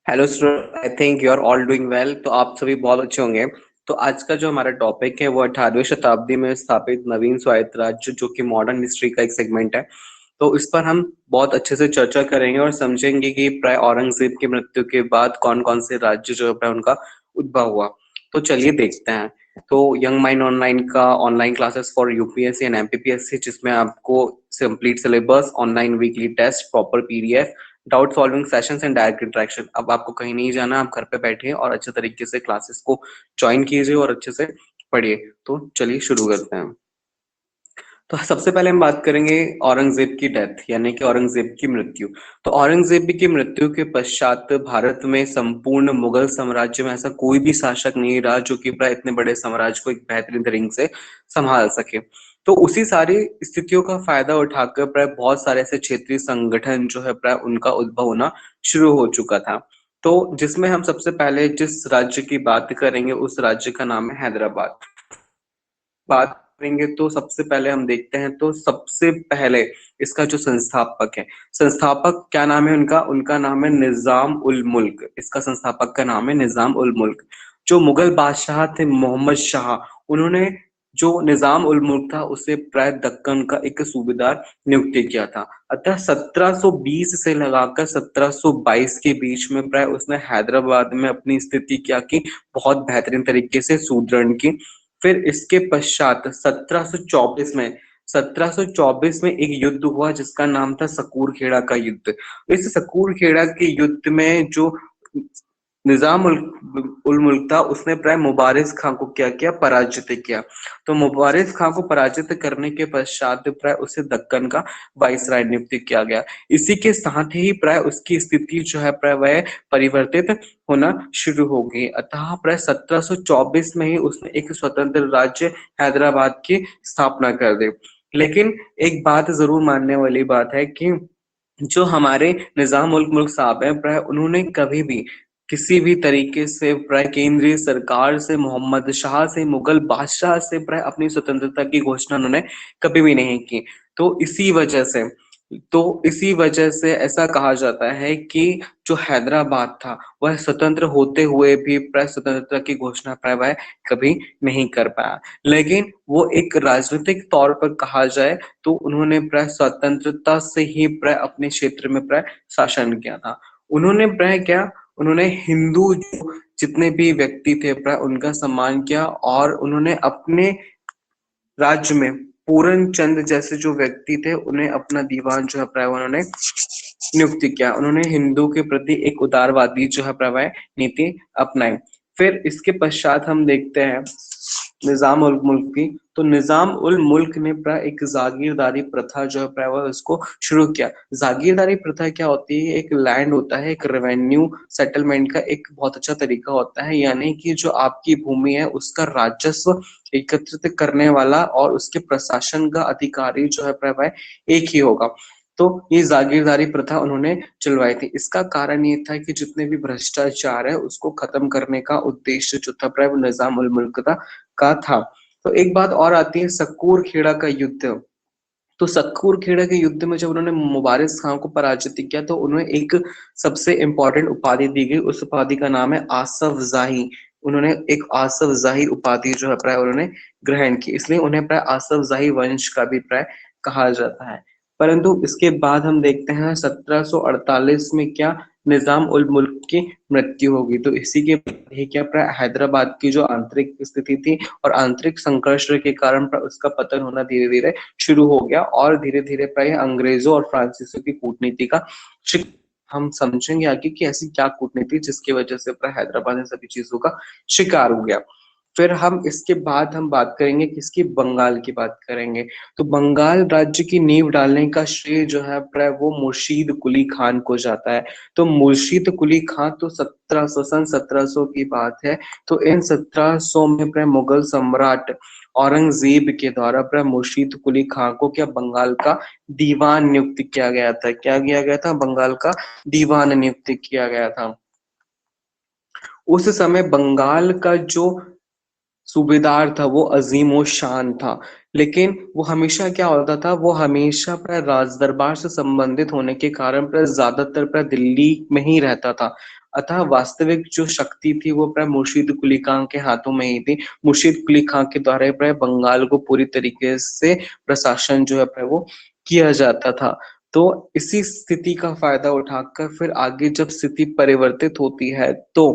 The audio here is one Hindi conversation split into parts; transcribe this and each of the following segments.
Hello sir, I think you are all doing well. तो आप सभी बहुत अच्छे होंगे। तो आज का जो हमारा टॉपिक है वो 18वीं शताब्दी में स्थापित नवीन स्वायत्त राज्य, जो कि मॉडर्न हिस्ट्री का एक सेगमेंट है। तो इस पर हम बहुत अच्छे से चर्चा करेंगे और समझेंगे कि प्राय औरंगजेब की मृत्यु के बाद कौन कौन से राज्य जो है प्राय उनका उद्भव हुआ। तो चलिए देखते हैं। तो यंग माइंड ऑनलाइन का online classes for UPSC and MPPSC, जिसमें आपको complete syllabus, online weekly test, proper PDF, doubt solving sessions and direct interaction. अब आपको कहीं नहीं जाना, आप घर पे बैठे और अच्छे तरीके से क्लासेस को ज्वाइन कीजिए और अच्छे से पढ़िए। तो चलिए शुरू करते हैं। तो सबसे पहले हम बात करेंगे औरंगजेब की डेथ, यानी कि औरंगजेब की मृत्यु। तो औरंगजेब की मृत्यु के पश्चात भारत में संपूर्ण मुगल साम्राज्य में ऐसा कोई भी शासक नहीं रहा जो कि प्राय इतने बड़े साम्राज्य को एक बेहतरीन तरीके से संभाल सके। तो उसी सारी स्थितियों का फायदा उठाकर प्राय बहुत सारे ऐसे क्षेत्रीय संगठन जो है प्राय उनका उद्भव होना शुरू हो चुका था। तो जिसमें हम सबसे पहले जिस राज्य की बात करेंगे उस राज्य का नाम है हैदराबाद। बात करेंगे तो सबसे पहले हम देखते हैं, तो सबसे पहले इसका जो संस्थापक है, संस्थापक क्या नाम है उनका? उनका नाम है निजाम उल मुल्क। इसका संस्थापक का नाम है निजाम उल मुल्क। जो मुगल बादशाह थे मोहम्मद शाह, उन्होंने जो निजाम उल मुल्क था उसे प्राय दक्कन का एक सूबेदार नियुक्त किया था। अतः 1720 से लगाकर 1722 के बीच में प्राय उसने हैदराबाद में अपनी स्थिति क्या की, बहुत बेहतरीन तरीके से सुदृढ़ की। फिर इसके पश्चात 1724 में एक युद्ध हुआ जिसका नाम था सकूर खेड़ा का युद्ध। इस सकूर खेड़ा के युद्ध में जो निजाम उल मुल्क था उसने प्राय मुबारिज खां को क्या किया, पराजित किया। तो मुबारिज खां को पराजित करने के पश्चात प्राय उसे दक्कन का वाइसराय नियुक्त किया गया। इसी के साथ ही प्राय उसकी स्थिति जो है प्राय वह परिवर्तित होना शुरू हो गई। अतः प्राय 1724 में ही उसने एक स्वतंत्र राज्य हैदराबाद की स्थापना कर दी। लेकिन एक बात जरूर मानने वाली बात है कि जो हमारे निजाम उल मुल्क साहब हैं प्राय उन्होंने कभी भी किसी भी तरीके से प्राय केंद्रीय सरकार से, मोहम्मद शाह से, मुगल बादशाह से प्राय अपनी स्वतंत्रता की घोषणा उन्होंने कभी भी नहीं की। तो इसी वजह से ऐसा कहा जाता है कि जो हैदराबाद था वह स्वतंत्र होते हुए भी प्राय स्वतंत्रता की घोषणा प्राय वह कभी नहीं कर पाया। लेकिन वो एक राजनीतिक तौर पर कहा जाए तो उन्होंने प्राय स्वतंत्रता से ही प्राय अपने क्षेत्र में प्राय शासन किया था। उन्होंने प्राय क्या, उन्होंने हिंदू जितने भी व्यक्ति थे प्राय उनका सम्मान किया, और उन्होंने अपने राज्य में पूरन चंद जैसे जो व्यक्ति थे उन्हें अपना दीवान जो है प्राय उन्होंने नियुक्त किया। उन्होंने हिंदू के प्रति एक उदारवादी जो है प्रवय नीति अपनाई। फिर इसके पश्चात हम देखते हैं निजाम उल मुल्क की। तो निजाम उल मुल्क ने प्राय एक जागीरदारी प्रथा जो है प्राय वह उसको शुरू किया। जागीरदारी प्रथा क्या होती है? एक लैंड होता है, एक रेवेन्यू सेटलमेंट का एक बहुत अच्छा तरीका होता है, यानी कि जो आपकी भूमि है उसका राजस्व एकत्रित करने वाला और उसके प्रशासन का अधिकारी जो है प्राय वह एक ही होगा। तो ये जागीरदारी प्रथा उन्होंने चलवाई थी। इसका कारण ये था कि जितने भी भ्रष्टाचार है उसको खत्म करने का उद्देश्य जो था प्राय वो निजाम उल मुल्क का था। तो एक बात और आती है सकूर खेड़ा का युद्ध। तो सकूर खेड़ा के युद्ध में जब उन्होंने मुबारिज खां को पराजित किया तो उन्हें एक सबसे इंपॉर्टेंट उपाधि दी गई। उस उपाधि का नाम है आसफ जाही। उन्होंने एक आसफ जाही उपाधि जो है प्राय उन्होंने ग्रहण की, इसलिए उन्हें प्राय आसफ जाही वंश का भी प्राय कहा जाता है। परंतु इसके बाद हम देखते हैं 1748 में क्या, निजाम उल मुल्क की मृत्यु होगी। तो इसी के बाद ही क्या प्राय हैदराबाद की जो आंतरिक स्थिति थी और आंतरिक संघर्ष के कारण प्राय उसका पतन होना धीरे धीरे शुरू हो गया, और धीरे धीरे प्राय अंग्रेजों और फ्रांसीसियों की कूटनीति का हम समझेंगे आगे कि ऐसी क्या कूटनीति जिसकी वजह से प्राय हैदराबाद इन सभी चीजों का शिकार हो गया। फिर हम इसके बाद हम बात करेंगे किसकी, बंगाल की बात करेंगे। तो बंगाल राज्य की नींव डालने का श्रेय जो है प्राय वो मुर्शीद कुली खान को जाता है। तो मुर्शीद कुली खान तो 1700 की बात है। तो इन 1700 में प्राय मुगल सम्राट औरंगजेब के द्वारा प्राय मुर्शीद कुली खान को क्या, बंगाल का दीवान नियुक्त किया गया था। क्या किया गया था? बंगाल का दीवान नियुक्त किया गया था। उस समय बंगाल का जो सूबेदार था, वो अजीम व शान था। लेकिन वो हमेशा क्या होता था, वो हमेशा प्राय राज दरबार से संबंधित होने के कारण प्राय ज्यादातर प्राय दिल्ली में ही रहता था। अतः वास्तविक जो शक्ति थी वो प्राय मुर्शीद कुली खान के हाथों में ही थी। मुर्शीद कुली खान के द्वारा प्राय बंगाल को पूरी तरीके से प्रशासन जो है प्राय वो किया जाता था। तो इसी स्थिति का फायदा उठाकर फिर आगे जब स्थिति परिवर्तित होती है तो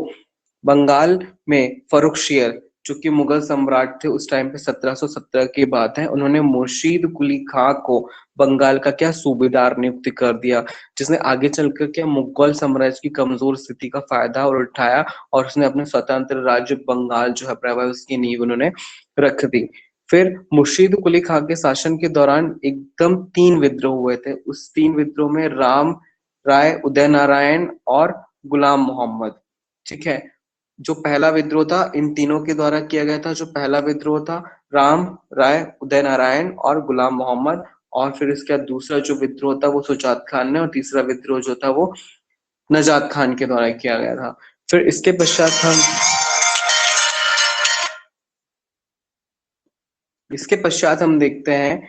बंगाल में फर्रुखशियर जो कि मुगल सम्राट थे उस टाइम पे 1717 की बात है, उन्होंने मुर्शीद कुली खां को बंगाल का क्या सूबेदार नियुक्त कर दिया, जिसने आगे चलकर क्या मुगल साम्राज्य की कमजोर स्थिति का फायदा और उठाया और उसने अपने स्वतंत्र राज्य बंगाल जो है प्रभाव उसकी नींव उन्होंने रख दी। फिर मुर्शीद कुली खां के शासन के दौरान एकदम 3 विद्रोह हुए थे। उस 3 विद्रोह में राम राय, उदय नारायण और गुलाम मोहम्मद, ठीक है। जो पहला विद्रोह था इन तीनों के द्वारा किया गया था। जो पहला विद्रोह था राम राय, उदय नारायण और गुलाम मोहम्मद। और फिर इसके बाद दूसरा जो विद्रोह था वो सुजात खान ने, और तीसरा विद्रोह जो था वो नजात खान के द्वारा किया गया था। फिर इसके पश्चात हम देखते हैं